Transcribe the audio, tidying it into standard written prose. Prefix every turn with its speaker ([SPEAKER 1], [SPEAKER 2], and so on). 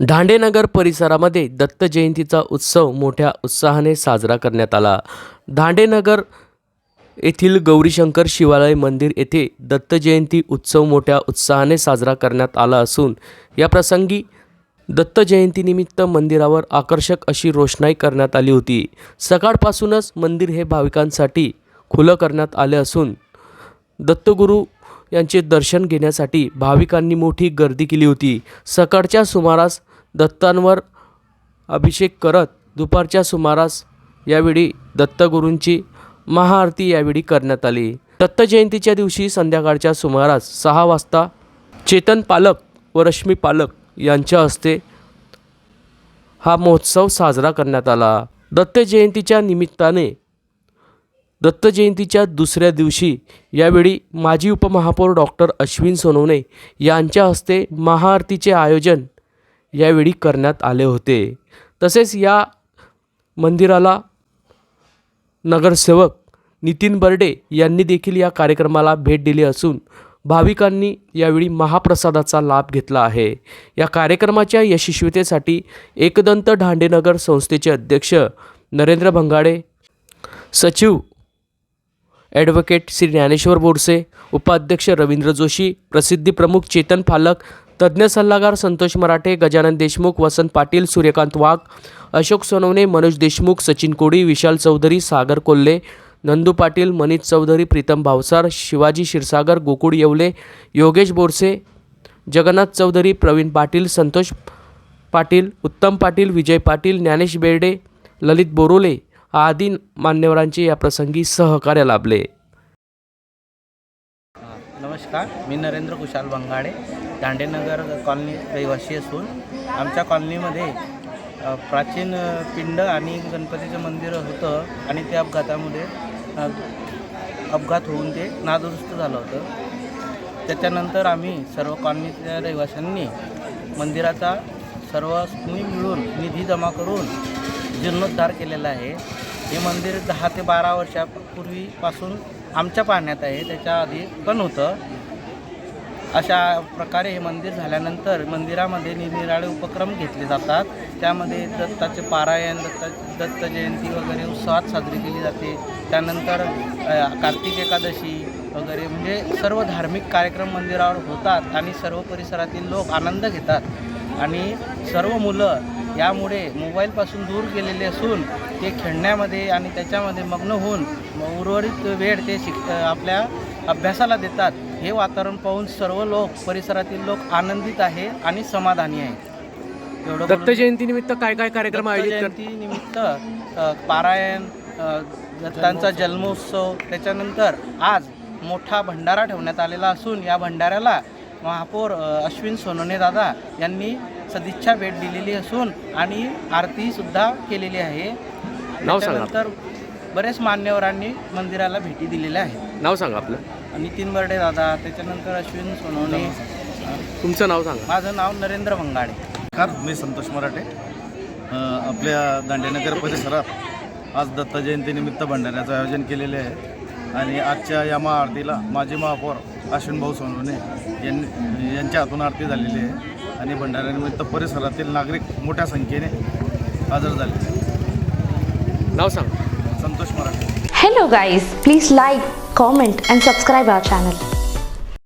[SPEAKER 1] दांडेनगर परिसरामध्ये दत्त जयंतीचा उत्सव मोठ्या उत्साहाने साजरा करण्यात आला। दांडेनगर येथील गौरीशंकर शिवालय मंदिर येथे दत्त जयंती उत्सव मोठ्या उत्साहाने साजरा करण्यात आला असून या प्रसंगी दत्त जयंतीनिमित्त मंदिरावर आकर्षक अशी रोषणाई करण्यात आली होती। सकाळपासूनच मंदिर हे भाविकांसाठी खुलं करण्यात आले असून दत्तगुरू यांचे दर्शन घेण्यासाठी भाविकांनी मोठी गर्दी केली होती। सकाळच्या सुमारास दत्तांवर अभिषेक करत दुपारच्या सुमारास यावेळी दत्तगुरूंची महाआरती यावेळी करण्यात आली। दत्त जयंतीच्या दिवशी संध्याकाळच्या सुमारास 6 वाजता चेतन पालक व रश्मी पालक यांच्या हस्ते हा महोत्सव साजरा करण्यात आला। दत्त जयंतीच्या निमित्ताने दत्त जयंतीच्या दुसऱ्या दिवशी यावेळी माजी उपमहापौर डॉक्टर अश्विन सोनवणे यांच्या हस्ते महाआरतीचे आयोजन यावेळी करण्यात आले होते। तसेच या मंदिराला नगरसेवक नितीन बर्डे यांनी देखील या कार्यक्रमाला भेट दिली असून भाविकांनी यावेळी महाप्रसादाचा लाभ घेतला आहे। या कार्यक्रमाच्या यशस्वीतेसाठी एकदंत दांडेनगर संस्थेचे अध्यक्ष नरेंद्र भंगाडे, सचिव ॲडव्होकेट श्री ज्ञानेश्वर बोरसे, उपाध्यक्ष रवींद्र जोशी, प्रसिद्धी प्रमुख चेतन पालक, तज्ज्ञ सल्लागार संतोष मराठे, गजानन देशमुख, वसंत पाटील, सूर्यकांत वाघ, अशोक सोनवणे, मनोज देशमुख, सचिन कोडी, विशाल चौधरी, सागर कोल्हे, नंदू पाटील, मनीष चौधरी, प्रीतम भावसार, शिवाजी क्षीरसागर, गोकुळ येवले, योगेश बोरसे, जगन्नाथ चौधरी, प्रवीण पाटील, संतोष पाटील, उत्तम पाटील, विजय पाटील, ज्ञानेश बेर्डे, ललित बोरोले आदी मान्यवरांचे या प्रसंगी सहकार्य लाभले।
[SPEAKER 2] नमस्कार, मी नरेंद्र कुशाल बंगाडे, दांडेनगर कॉलनी रहिवासी असून आमच्या कॉलनीमध्ये प्राचीन पिंड आणि गणपतीचं मंदिर होतं आणि त्या अपघातामध्ये अपघात होऊन ते नादुरुस्त झालं होतं। त्याच्यानंतर आम्ही सर्व कॉलनीतल्या रहिवाशांनी मंदिराचा सर्वांनी मिळून निधी जमा करून जीर्णोद्धार केलेला आहे। हे मंदिर 10 ते 12 वर्षापूर्वीपासून आमच्या पाहण्यात आहे, त्याच्या आधी पण होतं। अशा प्रकारे हे मंदिर झाल्यानंतर मंदिरामध्ये निरनिराळे उपक्रम घेतले जातात। त्यामध्ये दत्ताचे पारायण, दत्त जयंती वगैरे उत्सवात साजरी केली जाते। त्यानंतर कार्तिक एकादशी वगैरे म्हणजे सर्व धार्मिक कार्यक्रम मंदिरावर होतात आणि सर्व परिसरातील लोक आनंद घेतात आणि सर्व मुलं यामुळे मोबाईलपासून दूर गेलेले असून ते खेळण्यामध्ये आणि त्याच्यामध्ये मग्न होऊन उर्वरित वेळ ते आपल्या अभ्यासाला देतात। हे वातावरण पाहून सर्व लोक, परिसरातील लोक आनंदित आहे आणि समाधानी आहे। एवढं
[SPEAKER 1] दत्त जयंतीनिमित्त काय काय कार्यक्रम आयोजित
[SPEAKER 2] जयंतीनिमित्त पारायण, दत्तांचा जन्मोत्सव, त्याच्यानंतर आज मोठा भंडारा ठेवण्यात आलेला असून या भंडाऱ्याला महापौर अश्विन सोनवणे दादा यांनी सदिच्छा भेट दिलेली असून आणि आरतीसुद्धा केलेली आहे। त्यानंतर बरेच मान्यवरांनी मंदिराला भेटी दिलेल्या आहेत।
[SPEAKER 1] नाव सांगा आपलं।
[SPEAKER 2] नितीन बर्डे दादा, त्याच्यानंतर अश्विन सोनवणे।
[SPEAKER 1] तुमचं नाव सांगा।
[SPEAKER 2] माझं नाव नरेंद्र भंगाडे।
[SPEAKER 3] मी संतोष मराठे। आपल्या दांडेनगर परिसरात आज दत्त जयंतीनिमित्त भंडाऱ्याचं आयोजन केलेले आहे आणि आजच्या या महाआरतीला माजी महापौर अश्विनभाऊ सोनवणे यांच्या हातून आरती झालेली आहे आणि भंडाऱ्यानिमित्त परिसरातील नागरिक मोठ्या संख्येने हजर झाले।
[SPEAKER 1] नाव सांगा।
[SPEAKER 3] संतोष मराठे।
[SPEAKER 4] Hello guys, please like, comment and subscribe our channel.